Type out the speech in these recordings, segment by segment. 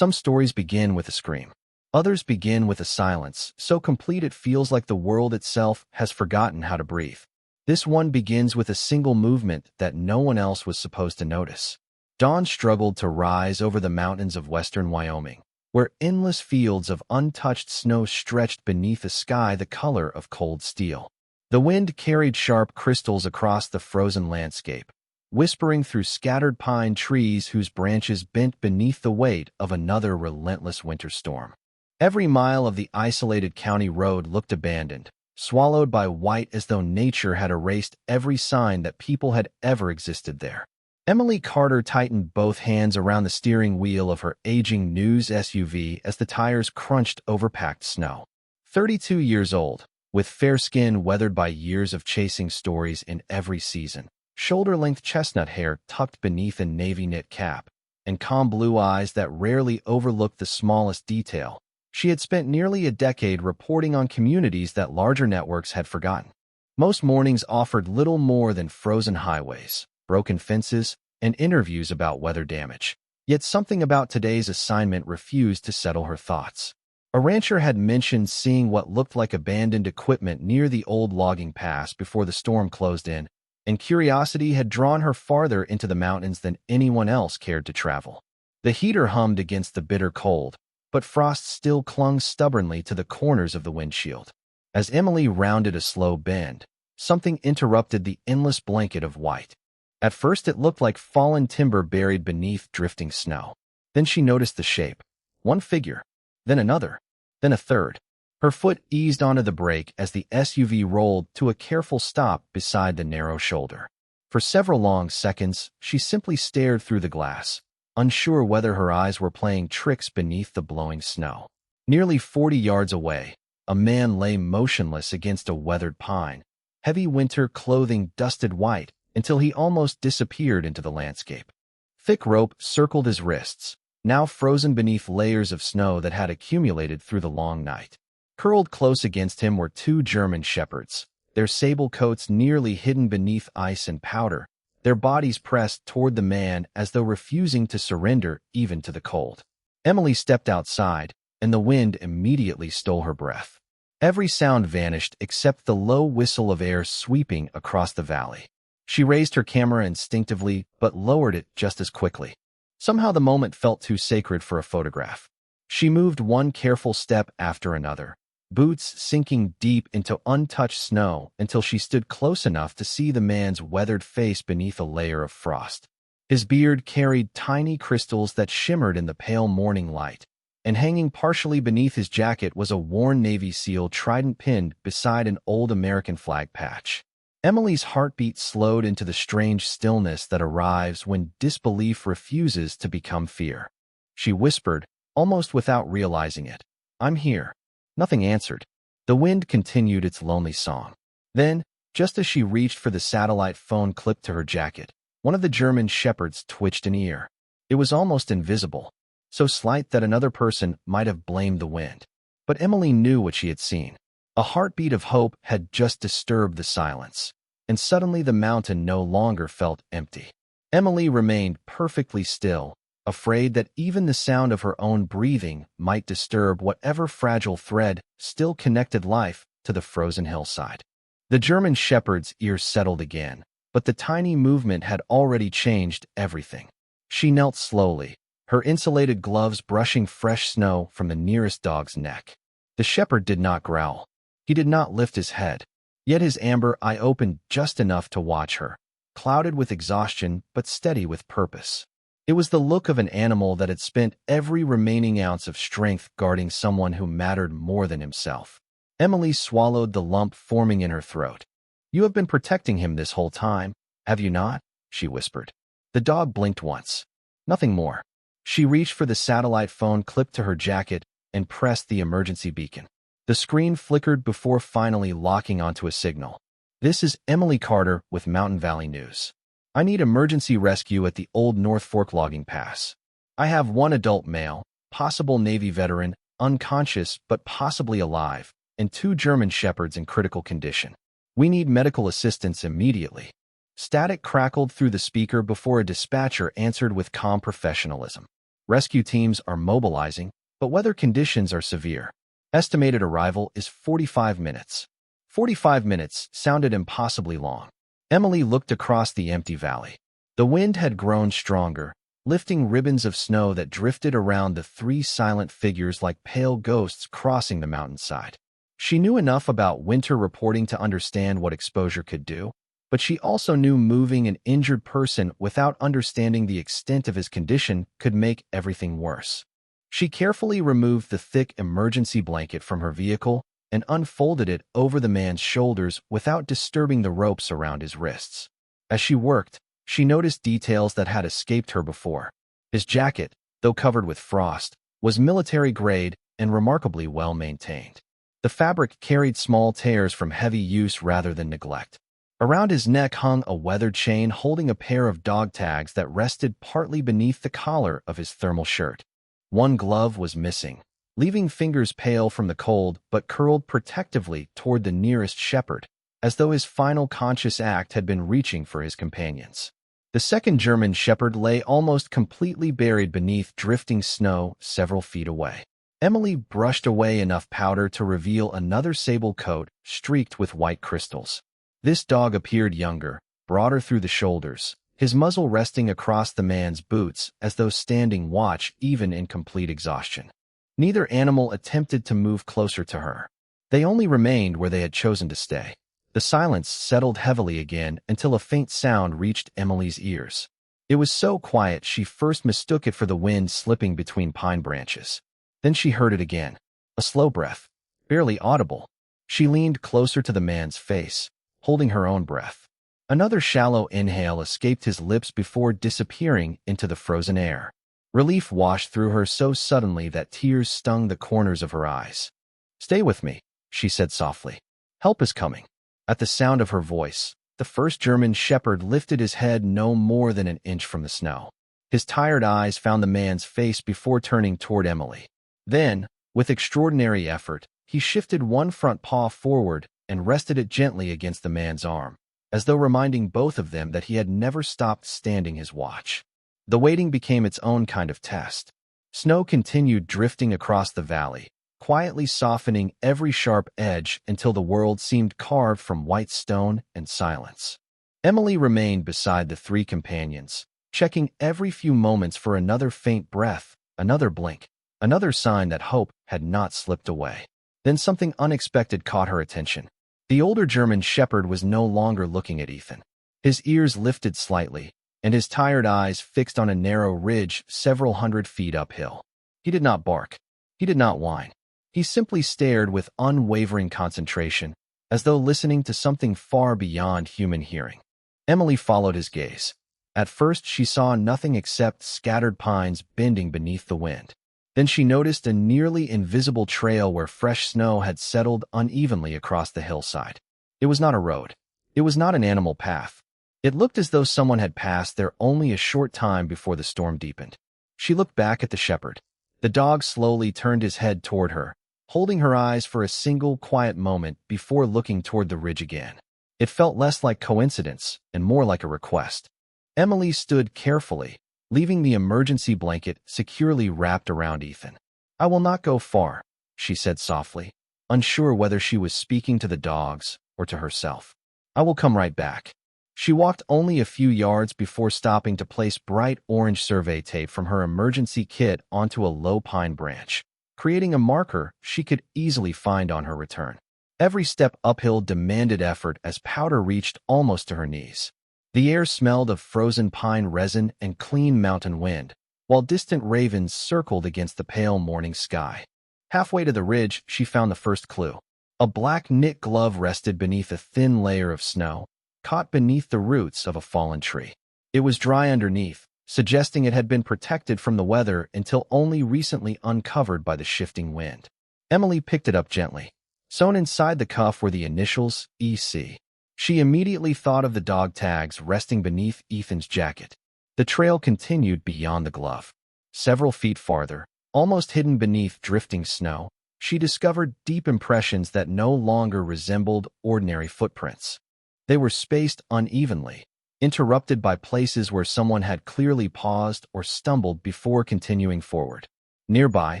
Some stories begin with a scream. Others begin with a silence, so complete it feels like the world itself has forgotten how to breathe. This one begins with a single movement that no one else was supposed to notice. Dawn struggled to rise over the mountains of western Wyoming, where endless fields of untouched snow stretched beneath a sky the color of cold steel. The wind carried sharp crystals across the frozen landscape, whispering through scattered pine trees whose branches bent beneath the weight of another relentless winter storm. Every mile of the isolated county road looked abandoned, swallowed by white as though nature had erased every sign that people had ever existed there. Emily Carter tightened both hands around the steering wheel of her aging News SUV as the tires crunched over packed snow. 32 years old, with fair skin weathered by years of chasing stories in every season, shoulder-length chestnut hair tucked beneath a navy knit cap, and calm blue eyes that rarely overlooked the smallest detail, she had spent nearly a decade reporting on communities that larger networks had forgotten. Most mornings offered little more than frozen highways, broken fences, and interviews about weather damage. Yet something about today's assignment refused to settle her thoughts. A rancher had mentioned seeing what looked like abandoned equipment near the old logging pass before the storm closed in, and curiosity had drawn her farther into the mountains than anyone else cared to travel. The heater hummed against the bitter cold, but frost still clung stubbornly to the corners of the windshield. As Emily rounded a slow bend, something interrupted the endless blanket of white. At first it looked like fallen timber buried beneath drifting snow. Then she noticed the shape. One figure, then another, then a third. Her foot eased onto the brake as the SUV rolled to a careful stop beside the narrow shoulder. For several long seconds, she simply stared through the glass, unsure whether her eyes were playing tricks beneath the blowing snow. Nearly 40 yards away, a man lay motionless against a weathered pine, heavy winter clothing dusted white until he almost disappeared into the landscape. Thick rope circled his wrists, now frozen beneath layers of snow that had accumulated through the long night. Curled close against him were two German shepherds, their sable coats nearly hidden beneath ice and powder, their bodies pressed toward the man as though refusing to surrender even to the cold. Emily stepped outside, and the wind immediately stole her breath. Every sound vanished except the low whistle of air sweeping across the valley. She raised her camera instinctively, but lowered it just as quickly. Somehow the moment felt too sacred for a photograph. She moved one careful step after another, boots sinking deep into untouched snow until she stood close enough to see the man's weathered face beneath a layer of frost. His beard carried tiny crystals that shimmered in the pale morning light, and hanging partially beneath his jacket was a worn Navy SEAL trident pinned beside an old American flag patch. Emily's heartbeat slowed into the strange stillness that arrives when disbelief refuses to become fear. She whispered, almost without realizing it, "I'm here." Nothing answered. The wind continued its lonely song. Then, just as she reached for the satellite phone clipped to her jacket, one of the German shepherds twitched an ear. It was almost invisible, so slight that another person might have blamed the wind. But Emily knew what she had seen. A heartbeat of hope had just disturbed the silence, and suddenly the mountain no longer felt empty. Emily remained perfectly still, afraid that even the sound of her own breathing might disturb whatever fragile thread still connected life to the frozen hillside. The German shepherd's ears settled again, but the tiny movement had already changed everything. She knelt slowly, her insulated gloves brushing fresh snow from the nearest dog's neck. The shepherd did not growl. He did not lift his head, yet his amber eye opened just enough to watch her, clouded with exhaustion but steady with purpose. It was the look of an animal that had spent every remaining ounce of strength guarding someone who mattered more than himself. Emily swallowed the lump forming in her throat. "You have been protecting him this whole time, have you not?" she whispered. The dog blinked once. Nothing more. She reached for the satellite phone clipped to her jacket and pressed the emergency beacon. The screen flickered before finally locking onto a signal. "This is Emily Carter with Mountain Valley News. I need emergency rescue at the old North Fork logging pass. I have one adult male, possible Navy veteran, unconscious but possibly alive, and two German shepherds in critical condition. We need medical assistance immediately." Static crackled through the speaker before a dispatcher answered with calm professionalism. Rescue teams are mobilizing, but weather conditions are severe. Estimated arrival is 45 minutes. 45 minutes sounded impossibly long. Emily looked across the empty valley. The wind had grown stronger, lifting ribbons of snow that drifted around the three silent figures like pale ghosts crossing the mountainside. She knew enough about winter reporting to understand what exposure could do, but she also knew moving an injured person without understanding the extent of his condition could make everything worse. She carefully removed the thick emergency blanket from her vehicle and unfolded it over the man's shoulders without disturbing the ropes around his wrists. As she worked, she noticed details that had escaped her before. His jacket, though covered with frost, was military-grade and remarkably well-maintained. The fabric carried small tears from heavy use rather than neglect. Around his neck hung a weathered chain holding a pair of dog tags that rested partly beneath the collar of his thermal shirt. One glove was missing, leaving fingers pale from the cold but curled protectively toward the nearest shepherd, as though his final conscious act had been reaching for his companions. The second German shepherd lay almost completely buried beneath drifting snow several feet away. Emily brushed away enough powder to reveal another sable coat streaked with white crystals. This dog appeared younger, broader through the shoulders, his muzzle resting across the man's boots as though standing watch even in complete exhaustion. Neither animal attempted to move closer to her. They only remained where they had chosen to stay. The silence settled heavily again until a faint sound reached Emily's ears. It was so quiet she first mistook it for the wind slipping between pine branches. Then she heard it again, a slow breath, barely audible. She leaned closer to the man's face, holding her own breath. Another shallow inhale escaped his lips before disappearing into the frozen air. Relief washed through her so suddenly that tears stung the corners of her eyes. "Stay with me," she said softly. "Help is coming." At the sound of her voice, the first German shepherd lifted his head no more than an inch from the snow. His tired eyes found the man's face before turning toward Emily. Then, with extraordinary effort, he shifted one front paw forward and rested it gently against the man's arm, as though reminding both of them that he had never stopped standing his watch. The waiting became its own kind of test. Snow continued drifting across the valley, quietly softening every sharp edge until the world seemed carved from white stone and silence. Emily remained beside the three companions, checking every few moments for another faint breath, another blink, another sign that hope had not slipped away. Then something unexpected caught her attention. The older German shepherd was no longer looking at Ethan. His ears lifted slightly, and his tired eyes fixed on a narrow ridge several hundred feet uphill. He did not bark. He did not whine. He simply stared with unwavering concentration, as though listening to something far beyond human hearing. Emily followed his gaze. At first she saw nothing except scattered pines bending beneath the wind. Then she noticed a nearly invisible trail where fresh snow had settled unevenly across the hillside. It was not a road. It was not an animal path. It looked as though someone had passed there only a short time before the storm deepened. She looked back at the shepherd. The dog slowly turned his head toward her, holding her eyes for a single quiet moment before looking toward the ridge again. It felt less like coincidence and more like a request. Emily stood carefully, leaving the emergency blanket securely wrapped around Ethan. "I will not go far," she said softly, unsure whether she was speaking to the dogs or to herself. "I will come right back." She walked only a few yards before stopping to place bright orange survey tape from her emergency kit onto a low pine branch, creating a marker she could easily find on her return. Every step uphill demanded effort as powder reached almost to her knees. The air smelled of frozen pine resin and clean mountain wind, while distant ravens circled against the pale morning sky. Halfway to the ridge, she found the first clue. A black knit glove rested beneath a thin layer of snow, caught beneath the roots of a fallen tree. It was dry underneath, suggesting it had been protected from the weather until only recently uncovered by the shifting wind. Emily picked it up gently. Sewn inside the cuff were the initials EC. She immediately thought of the dog tags resting beneath Ethan's jacket. The trail continued beyond the glove. Several feet farther, almost hidden beneath drifting snow, she discovered deep impressions that no longer resembled ordinary footprints. They were spaced unevenly, interrupted by places where someone had clearly paused or stumbled before continuing forward. Nearby,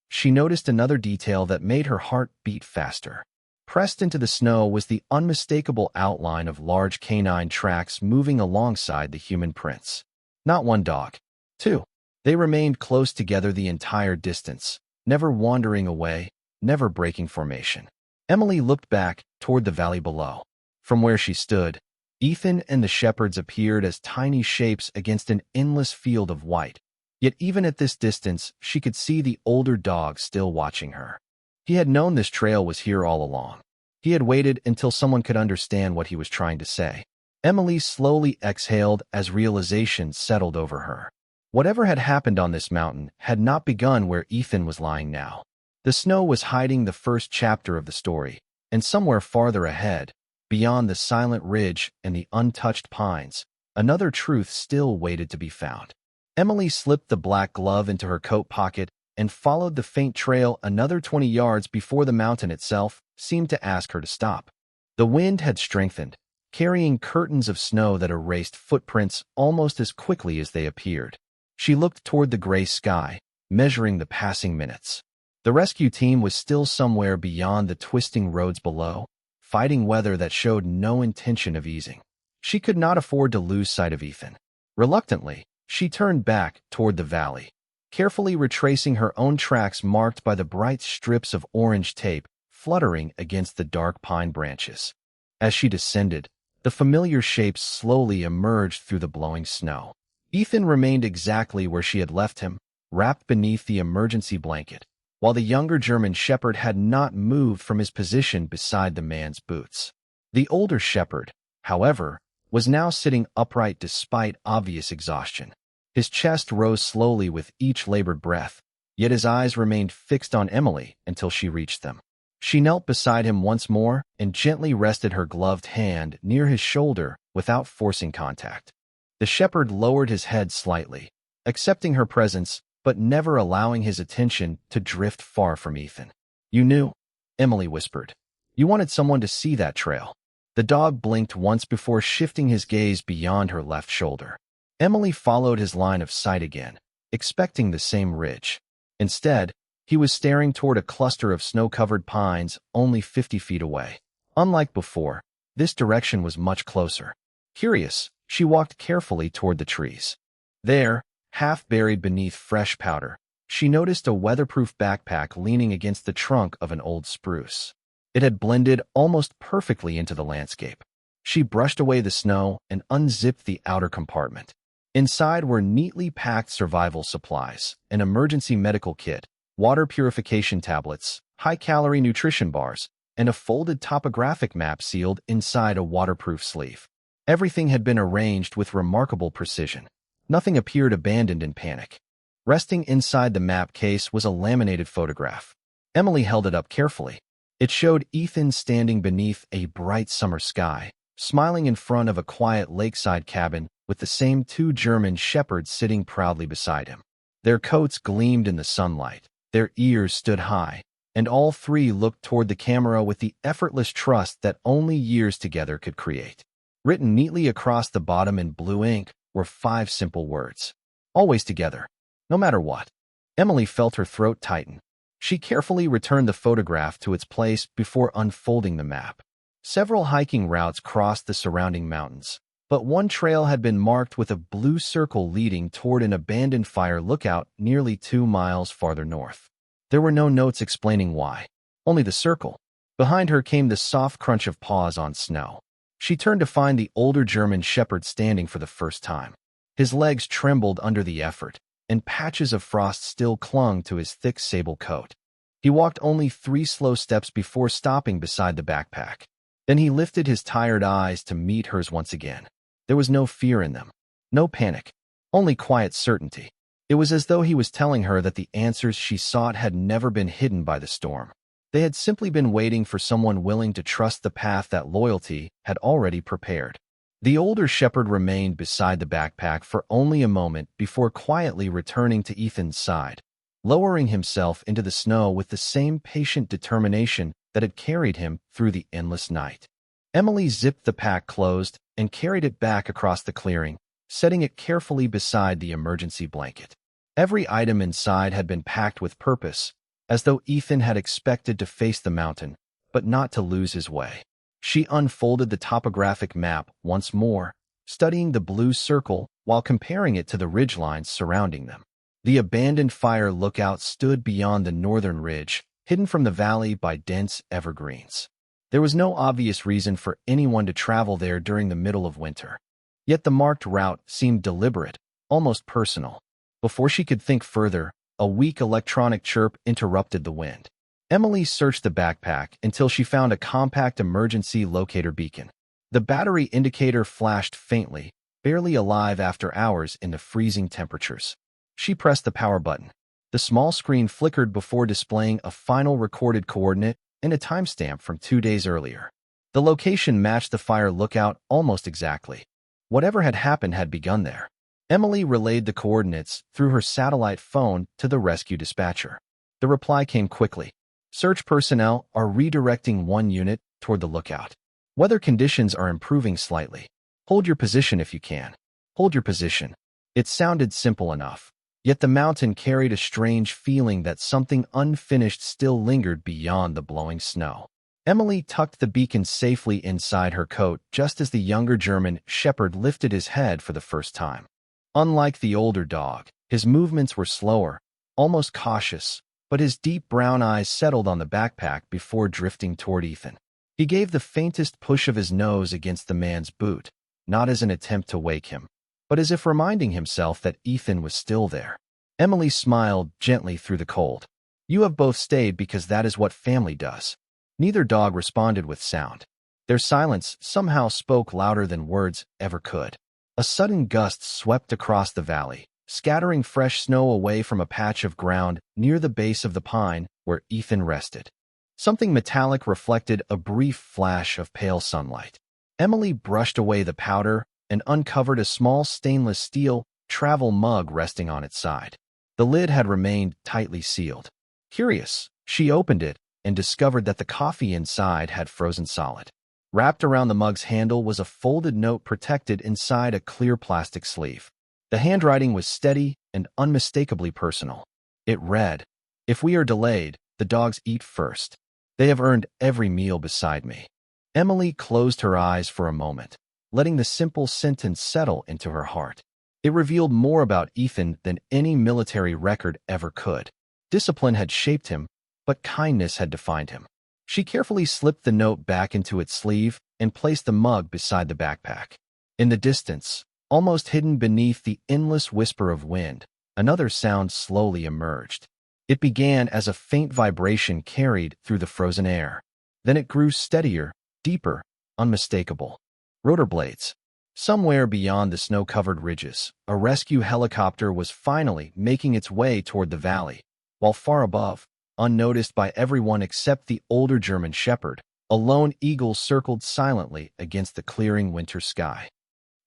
she noticed another detail that made her heart beat faster. Pressed into the snow was the unmistakable outline of large canine tracks moving alongside the human prints. Not one dog. Two. They remained close together the entire distance, never wandering away, never breaking formation. Emily looked back toward the valley below. From where she stood, Ethan and the shepherds appeared as tiny shapes against an endless field of white. Yet even at this distance, she could see the older dog still watching her. He had known this trail was here all along. He had waited until someone could understand what he was trying to say. Emily slowly exhaled as realization settled over her. Whatever had happened on this mountain had not begun where Ethan was lying now. The snow was hiding the first chapter of the story, and somewhere farther ahead, beyond the silent ridge and the untouched pines, another truth still waited to be found. Emily slipped the black glove into her coat pocket and followed the faint trail another 20 yards before the mountain itself seemed to ask her to stop. The wind had strengthened, carrying curtains of snow that erased footprints almost as quickly as they appeared. She looked toward the gray sky, measuring the passing minutes. The rescue team was still somewhere beyond the twisting roads below, fighting weather that showed no intention of easing. She could not afford to lose sight of Ethan. Reluctantly, she turned back toward the valley, carefully retracing her own tracks marked by the bright strips of orange tape fluttering against the dark pine branches. As she descended, the familiar shapes slowly emerged through the blowing snow. Ethan remained exactly where she had left him, wrapped beneath the emergency blanket, while the younger German shepherd had not moved from his position beside the man's boots. The older shepherd, however, was now sitting upright despite obvious exhaustion. His chest rose slowly with each labored breath, yet his eyes remained fixed on Emily until she reached them. She knelt beside him once more and gently rested her gloved hand near his shoulder without forcing contact. The shepherd lowered his head slightly, accepting her presence but never allowing his attention to drift far from Ethan. "You knew," Emily whispered. "You wanted someone to see that trail." The dog blinked once before shifting his gaze beyond her left shoulder. Emily followed his line of sight again, expecting the same ridge. Instead, he was staring toward a cluster of snow-covered pines only 50 feet away. Unlike before, this direction was much closer. Curious, she walked carefully toward the trees. There, half buried beneath fresh powder, she noticed a weatherproof backpack leaning against the trunk of an old spruce. It had blended almost perfectly into the landscape. She brushed away the snow and unzipped the outer compartment. Inside were neatly packed survival supplies, an emergency medical kit, water purification tablets, high-calorie nutrition bars, and a folded topographic map sealed inside a waterproof sleeve. Everything had been arranged with remarkable precision. Nothing appeared abandoned in panic. Resting inside the map case was a laminated photograph. Emily held it up carefully. It showed Ethan standing beneath a bright summer sky, smiling in front of a quiet lakeside cabin with the same two German shepherds sitting proudly beside him. Their coats gleamed in the sunlight, their ears stood high, and all three looked toward the camera with the effortless trust that only years together could create. Written neatly across the bottom in blue ink were 5 simple words. Always together, no matter what. Emily felt her throat tighten. She carefully returned the photograph to its place before unfolding the map. Several hiking routes crossed the surrounding mountains, but one trail had been marked with a blue circle leading toward an abandoned fire lookout nearly 2 miles farther north. There were no notes explaining why, only the circle. Behind her came the soft crunch of paws on snow. She turned to find the older German shepherd standing for the first time. His legs trembled under the effort, and patches of frost still clung to his thick sable coat. He walked only 3 slow steps before stopping beside the backpack. Then he lifted his tired eyes to meet hers once again. There was no fear in them, no panic, only quiet certainty. It was as though he was telling her that the answers she sought had never been hidden by the storm. They had simply been waiting for someone willing to trust the path that loyalty had already prepared. The older shepherd remained beside the backpack for only a moment before quietly returning to Ethan's side, lowering himself into the snow with the same patient determination that had carried him through the endless night. Emily zipped the pack closed and carried it back across the clearing, setting it carefully beside the emergency blanket. Every item inside had been packed with purpose, as though Ethan had expected to face the mountain, but not to lose his way. She unfolded the topographic map once more, studying the blue circle while comparing it to the ridgelines surrounding them. The abandoned fire lookout stood beyond the northern ridge, hidden from the valley by dense evergreens. There was no obvious reason for anyone to travel there during the middle of winter. Yet the marked route seemed deliberate, almost personal. Before she could think further, a weak electronic chirp interrupted the wind. Emily searched the backpack until she found a compact emergency locator beacon. The battery indicator flashed faintly, barely alive after hours in the freezing temperatures. She pressed the power button. The small screen flickered before displaying a final recorded coordinate and a timestamp from 2 days earlier. The location matched the fire lookout almost exactly. Whatever had happened had begun there. Emily relayed the coordinates through her satellite phone to the rescue dispatcher. The reply came quickly. Search personnel are redirecting one unit toward the lookout. Weather conditions are improving slightly. Hold your position if you can. Hold your position. It sounded simple enough. Yet the mountain carried a strange feeling that something unfinished still lingered beyond the blowing snow. Emily tucked the beacon safely inside her coat just as the younger German shepherd lifted his head for the first time. Unlike the older dog, his movements were slower, almost cautious, but his deep brown eyes settled on the backpack before drifting toward Ethan. He gave the faintest push of his nose against the man's boot, not as an attempt to wake him, but as if reminding himself that Ethan was still there. Emily smiled gently through the cold. You have both stayed because that is what family does. Neither dog responded with sound. Their silence somehow spoke louder than words ever could. A sudden gust swept across the valley, scattering fresh snow away from a patch of ground near the base of the pine where Ethan rested. Something metallic reflected a brief flash of pale sunlight. Emily brushed away the powder and uncovered a small stainless steel travel mug resting on its side. The lid had remained tightly sealed. Curious, she opened it and discovered that the coffee inside had frozen solid. Wrapped around the mug's handle was a folded note protected inside a clear plastic sleeve. The handwriting was steady and unmistakably personal. It read, "If we are delayed, the dogs eat first. They have earned every meal beside me." Emily closed her eyes for a moment, letting the simple sentence settle into her heart. It revealed more about Ethan than any military record ever could. Discipline had shaped him, but kindness had defined him. She carefully slipped the note back into its sleeve and placed the mug beside the backpack. In the distance, almost hidden beneath the endless whisper of wind, another sound slowly emerged. It began as a faint vibration carried through the frozen air. Then it grew steadier, deeper, unmistakable. Rotor blades. Somewhere beyond the snow-covered ridges, a rescue helicopter was finally making its way toward the valley, while far above, unnoticed by everyone except the older German shepherd, a lone eagle circled silently against the clearing winter sky.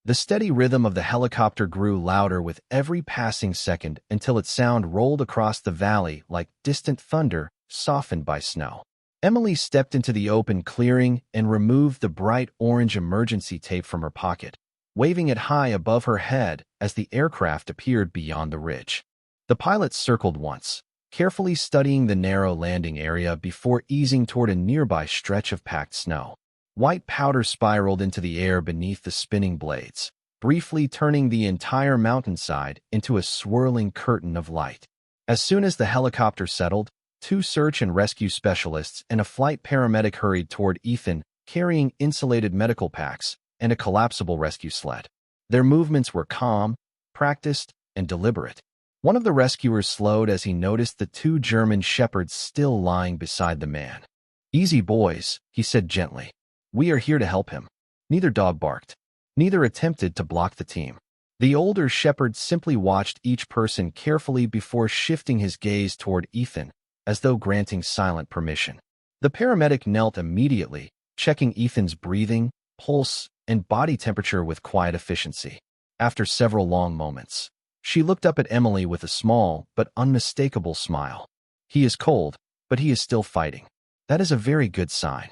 The steady rhythm of the helicopter grew louder with every passing second until its sound rolled across the valley like distant thunder softened by snow. Emily stepped into the open clearing and removed the bright orange emergency tape from her pocket, waving it high above her head as the aircraft appeared beyond the ridge. The pilot circled once, carefully studying the narrow landing area before easing toward a nearby stretch of packed snow. White powder spiraled into the air beneath the spinning blades, briefly turning the entire mountainside into a swirling curtain of light. As soon as the helicopter settled, 2 search and rescue specialists and a flight paramedic hurried toward Ethan, carrying insulated medical packs and a collapsible rescue sled. Their movements were calm, practiced, and deliberate. One of the rescuers slowed as he noticed the 2 German shepherds still lying beside the man. "Easy, boys," he said gently. "We are here to help him." Neither dog barked. Neither attempted to block the team. The older shepherd simply watched each person carefully before shifting his gaze toward Ethan, as though granting silent permission. The paramedic knelt immediately, checking Ethan's breathing, pulse, and body temperature with quiet efficiency. After several long moments, she looked up at Emily with a small but unmistakable smile. "He is cold, but he is still fighting. That is a very good sign."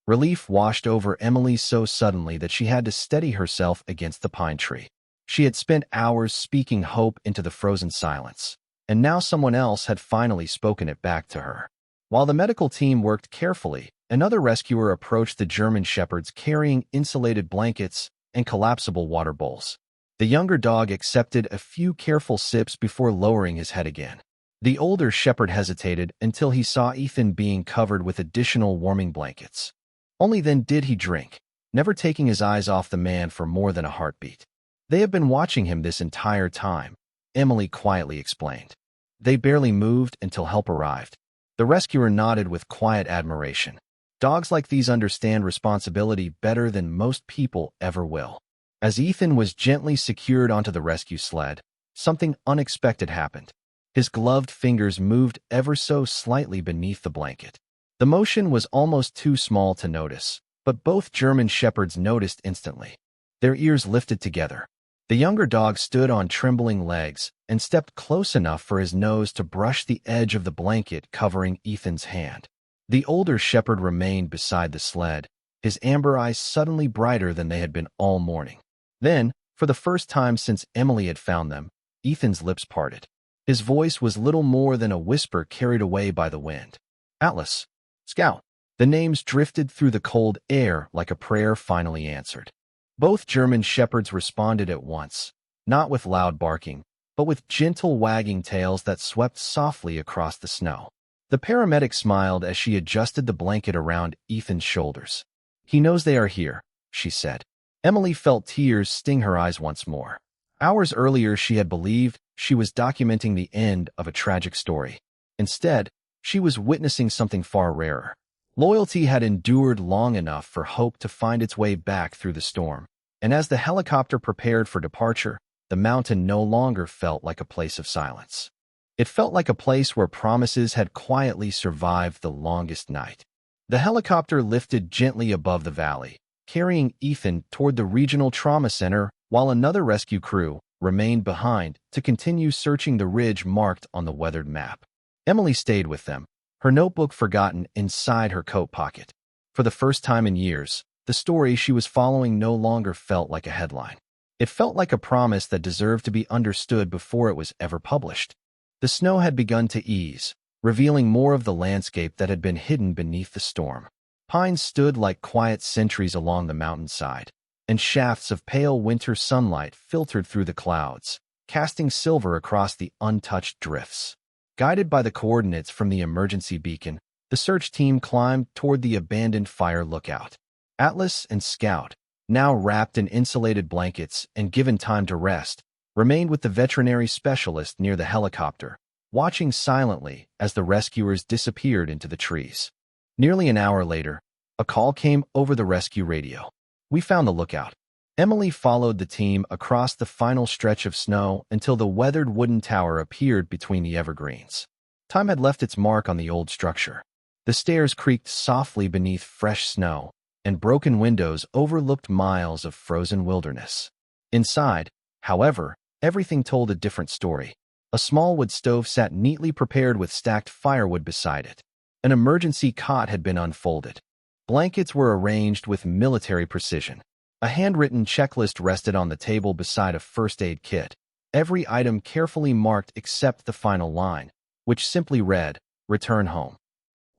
Relief washed over Emily so suddenly that she had to steady herself against the pine tree. She had spent hours speaking hope into the frozen silence, and now someone else had finally spoken it back to her. While the medical team worked carefully, another rescuer approached the German shepherds carrying insulated blankets and collapsible water bowls. The younger dog accepted a few careful sips before lowering his head again. The older shepherd hesitated until he saw Ethan being covered with additional warming blankets. Only then did he drink, never taking his eyes off the man for more than a heartbeat. "They have been watching him this entire time," Emily quietly explained. "They barely moved until help arrived." The rescuer nodded with quiet admiration. Dogs like these understand responsibility better than most people ever will. As Ethan was gently secured onto the rescue sled, something unexpected happened. His gloved fingers moved ever so slightly beneath the blanket. The motion was almost too small to notice, but both German shepherds noticed instantly. Their ears lifted together. The younger dog stood on trembling legs and stepped close enough for his nose to brush the edge of the blanket covering Ethan's hand. The older shepherd remained beside the sled, his amber eyes suddenly brighter than they had been all morning. Then, for the first time since Emily had found them, Ethan's lips parted. His voice was little more than a whisper carried away by the wind. "Atlas. Scout." The names drifted through the cold air like a prayer finally answered. Both German shepherds responded at once, not with loud barking, but with gentle wagging tails that swept softly across the snow. The paramedic smiled as she adjusted the blanket around Ethan's shoulders. "He knows they are here," she said. Emily felt tears sting her eyes once more. Hours earlier she had believed she was documenting the end of a tragic story. Instead, she was witnessing something far rarer. Loyalty had endured long enough for hope to find its way back through the storm, and as the helicopter prepared for departure, the mountain no longer felt like a place of silence. It felt like a place where promises had quietly survived the longest night. The helicopter lifted gently above the valley, carrying Ethan toward the regional trauma center while another rescue crew remained behind to continue searching the ridge marked on the weathered map. Emily stayed with them, her notebook forgotten inside her coat pocket. For the first time in years, the story she was following no longer felt like a headline. It felt like a promise that deserved to be understood before it was ever published. The snow had begun to ease, revealing more of the landscape that had been hidden beneath the storm. Pines stood like quiet sentries along the mountainside, and shafts of pale winter sunlight filtered through the clouds, casting silver across the untouched drifts. Guided by the coordinates from the emergency beacon, the search team climbed toward the abandoned fire lookout. Atlas and Scout, now wrapped in insulated blankets and given time to rest, remained with the veterinary specialist near the helicopter, watching silently as the rescuers disappeared into the trees. Nearly an hour later, a call came over the rescue radio. "We found the lookout." Emily followed the team across the final stretch of snow until the weathered wooden tower appeared between the evergreens. Time had left its mark on the old structure. The stairs creaked softly beneath fresh snow, and broken windows overlooked miles of frozen wilderness. Inside, however, everything told a different story. A small wood stove sat neatly prepared with stacked firewood beside it. An emergency cot had been unfolded. Blankets were arranged with military precision. A handwritten checklist rested on the table beside a first aid kit, every item carefully marked except the final line, which simply read, "Return home."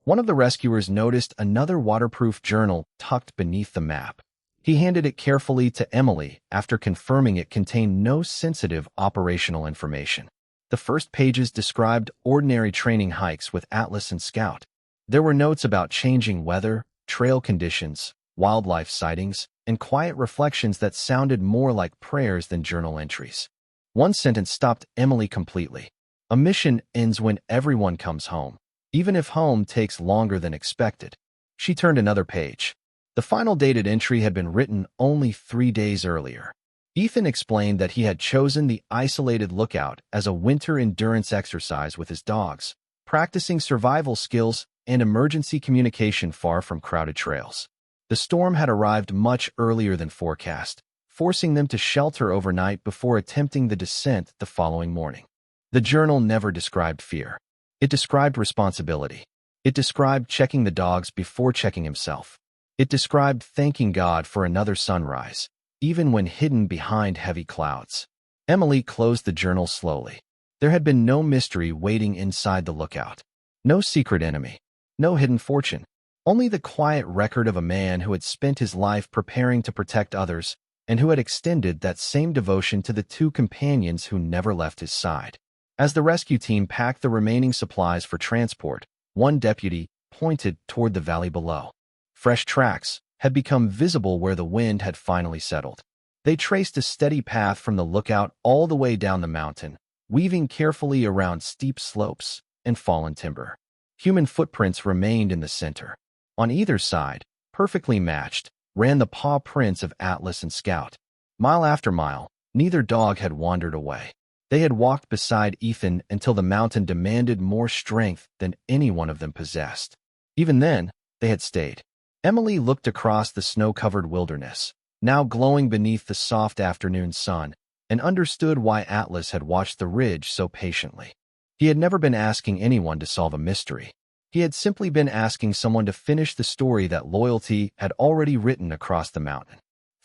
One of the rescuers noticed another waterproof journal tucked beneath the map. He handed it carefully to Emily after confirming it contained no sensitive operational information. The first pages described ordinary training hikes with Atlas and Scout. There were notes about changing weather, trail conditions, wildlife sightings, and quiet reflections that sounded more like prayers than journal entries. One sentence stopped Emily completely. "A mission ends when everyone comes home, even if home takes longer than expected." She turned another page. The final dated entry had been written only 3 days earlier. Ethan explained that he had chosen the isolated lookout as a winter endurance exercise with his dogs, practicing survival skills and emergency communication far from crowded trails. The storm had arrived much earlier than forecast, forcing them to shelter overnight before attempting the descent the following morning. The journal never described fear. It described responsibility. It described checking the dogs before checking himself. It described thanking God for another sunrise, even when hidden behind heavy clouds. Emily closed the journal slowly. There had been no mystery waiting inside the lookout. No secret enemy. No hidden fortune. Only the quiet record of a man who had spent his life preparing to protect others and who had extended that same devotion to the two companions who never left his side. As the rescue team packed the remaining supplies for transport, one deputy pointed toward the valley below. Fresh tracks had become visible where the wind had finally settled. They traced a steady path from the lookout all the way down the mountain, weaving carefully around steep slopes and fallen timber. Human footprints remained in the center. On either side, perfectly matched, ran the paw prints of Atlas and Scout. Mile after mile, neither dog had wandered away. They had walked beside Ethan until the mountain demanded more strength than any one of them possessed. Even then, they had stayed. Emily looked across the snow-covered wilderness, now glowing beneath the soft afternoon sun, and understood why Atlas had watched the ridge so patiently. He had never been asking anyone to solve a mystery. He had simply been asking someone to finish the story that loyalty had already written across the mountain.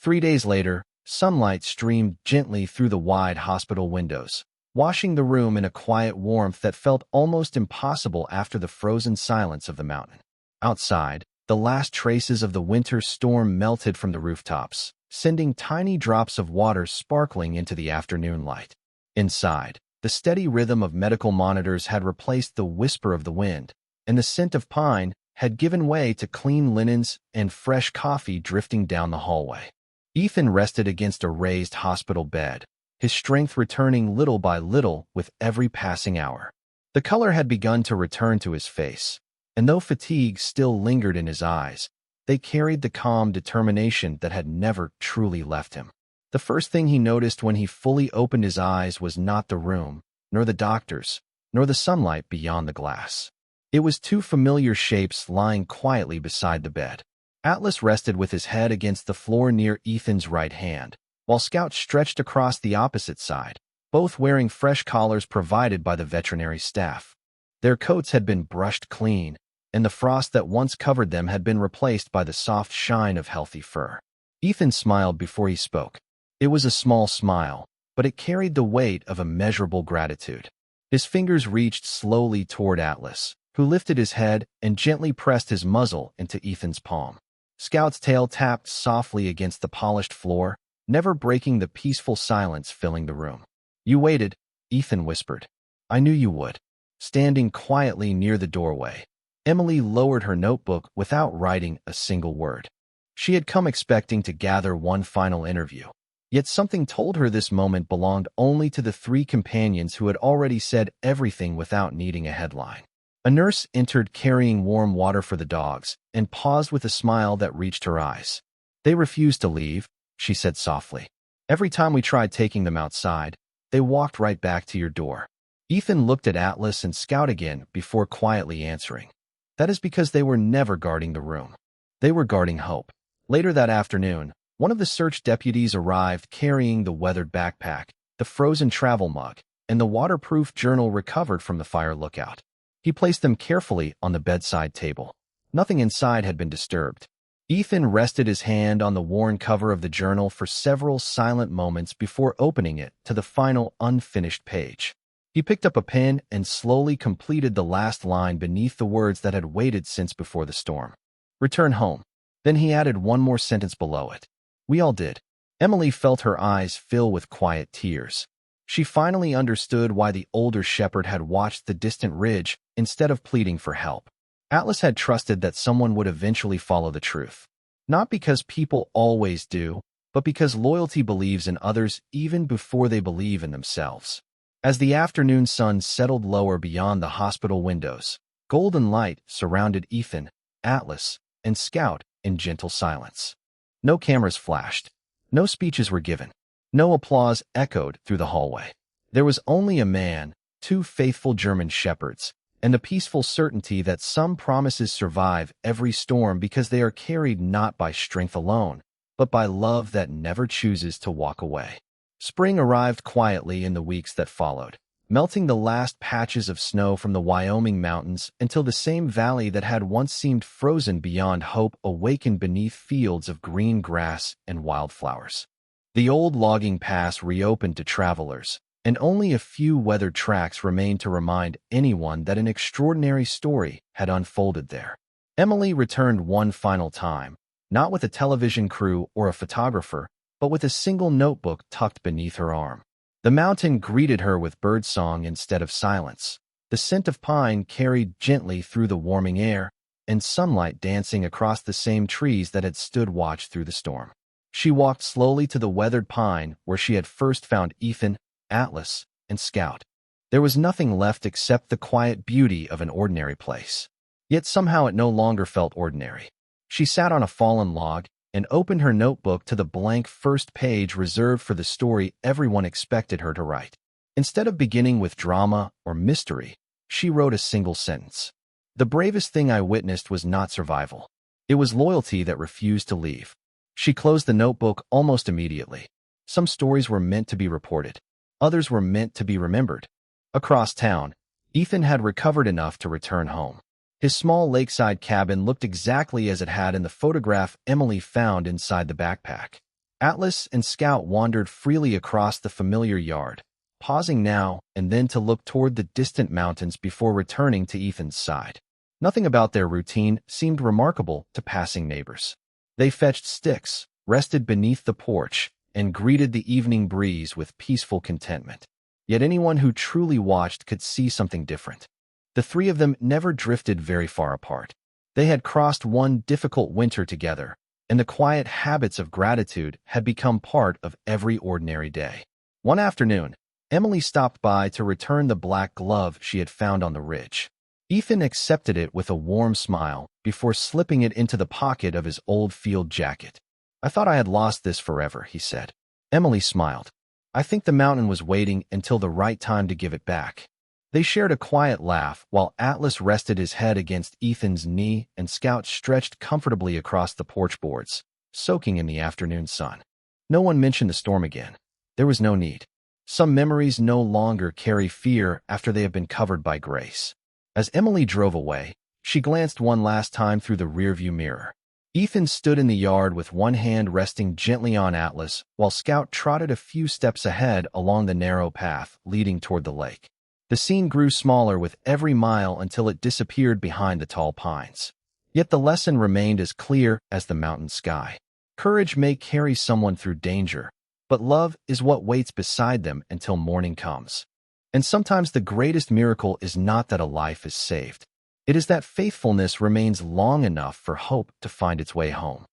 3 days later, sunlight streamed gently through the wide hospital windows, washing the room in a quiet warmth that felt almost impossible after the frozen silence of the mountain. Outside, the last traces of the winter storm melted from the rooftops, sending tiny drops of water sparkling into the afternoon light. Inside, the steady rhythm of medical monitors had replaced the whisper of the wind, and the scent of pine had given way to clean linens and fresh coffee drifting down the hallway. Ethan rested against a raised hospital bed, his strength returning little by little with every passing hour. The color had begun to return to his face, and though fatigue still lingered in his eyes, they carried the calm determination that had never truly left him. The first thing he noticed when he fully opened his eyes was not the room, nor the doctors, nor the sunlight beyond the glass. It was two familiar shapes lying quietly beside the bed. Atlas rested with his head against the floor near Ethan's right hand, while Scout stretched across the opposite side, both wearing fresh collars provided by the veterinary staff. Their coats had been brushed clean, and the frost that once covered them had been replaced by the soft shine of healthy fur. Ethan smiled before he spoke. It was a small smile, but it carried the weight of immeasurable gratitude. His fingers reached slowly toward Atlas, who lifted his head and gently pressed his muzzle into Ethan's palm. Scout's tail tapped softly against the polished floor, never breaking the peaceful silence filling the room. "You waited," Ethan whispered. "I knew you would." Standing quietly near the doorway, Emily lowered her notebook without writing a single word. She had come expecting to gather one final interview, yet something told her this moment belonged only to the three companions who had already said everything without needing a headline. A nurse entered carrying warm water for the dogs and paused with a smile that reached her eyes. "They refused to leave," she said softly. "Every time we tried taking them outside, they walked right back to your door." Ethan looked at Atlas and Scout again before quietly answering. "That is because they were never guarding the room. They were guarding hope." Later that afternoon, one of the search deputies arrived carrying the weathered backpack, the frozen travel mug, and the waterproof journal recovered from the fire lookout. He placed them carefully on the bedside table. Nothing inside had been disturbed. Ethan rested his hand on the worn cover of the journal for several silent moments before opening it to the final unfinished page. He picked up a pen and slowly completed the last line beneath the words that had waited since before the storm. "Return home." Then he added one more sentence below it. "We all did." Emily felt her eyes fill with quiet tears. She finally understood why the older shepherd had watched the distant ridge instead of pleading for help. Atlas had trusted that someone would eventually follow the truth. Not because people always do, but because loyalty believes in others even before they believe in themselves. As the afternoon sun settled lower beyond the hospital windows, golden light surrounded Ethan, Atlas, and Scout in gentle silence. No cameras flashed. No speeches were given. No applause echoed through the hallway. There was only a man, two faithful German shepherds, and the peaceful certainty that some promises survive every storm because they are carried not by strength alone, but by love that never chooses to walk away. Spring arrived quietly in the weeks that followed. melting the last patches of snow from the Wyoming mountains until the same valley that had once seemed frozen beyond hope awakened beneath fields of green grass and wildflowers. The old logging pass reopened to travelers, and only a few weathered tracks remained to remind anyone that an extraordinary story had unfolded there. Emily returned one final time, not with a television crew or a photographer, but with a single notebook tucked beneath her arm. The mountain greeted her with birdsong instead of silence, the scent of pine carried gently through the warming air, and sunlight dancing across the same trees that had stood watch through the storm. She walked slowly to the weathered pine where she had first found Ethan, Atlas, and Scout. There was nothing left except the quiet beauty of an ordinary place. Yet somehow it no longer felt ordinary. She sat on a fallen log and opened her notebook to the blank first page reserved for the story everyone expected her to write. Instead of beginning with drama or mystery, she wrote a single sentence. The bravest thing I witnessed was not survival. It was loyalty that refused to leave. She closed the notebook almost immediately. Some stories were meant to be reported. Others were meant to be remembered. Across town, Ethan had recovered enough to return home. His small lakeside cabin looked exactly as it had in the photograph Emily found inside the backpack. Atlas and Scout wandered freely across the familiar yard, pausing now and then to look toward the distant mountains before returning to Ethan's side. Nothing about their routine seemed remarkable to passing neighbors. They fetched sticks, rested beneath the porch, and greeted the evening breeze with peaceful contentment. Yet anyone who truly watched could see something different. The three of them never drifted very far apart. They had crossed one difficult winter together, and the quiet habits of gratitude had become part of every ordinary day. One afternoon, Emily stopped by to return the black glove she had found on the ridge. Ethan accepted it with a warm smile before slipping it into the pocket of his old field jacket. "I thought I had lost this forever," he said. Emily smiled. "I think the mountain was waiting until the right time to give it back." They shared a quiet laugh while Atlas rested his head against Ethan's knee and Scout stretched comfortably across the porch boards, soaking in the afternoon sun. No one mentioned the storm again. There was no need. Some memories no longer carry fear after they have been covered by grace. As Emily drove away, she glanced one last time through the rearview mirror. Ethan stood in the yard with one hand resting gently on Atlas, while Scout trotted a few steps ahead along the narrow path leading toward the lake. The scene grew smaller with every mile until it disappeared behind the tall pines. Yet the lesson remained as clear as the mountain sky. Courage may carry someone through danger, but love is what waits beside them until morning comes. And sometimes the greatest miracle is not that a life is saved. It is that faithfulness remains long enough for hope to find its way home.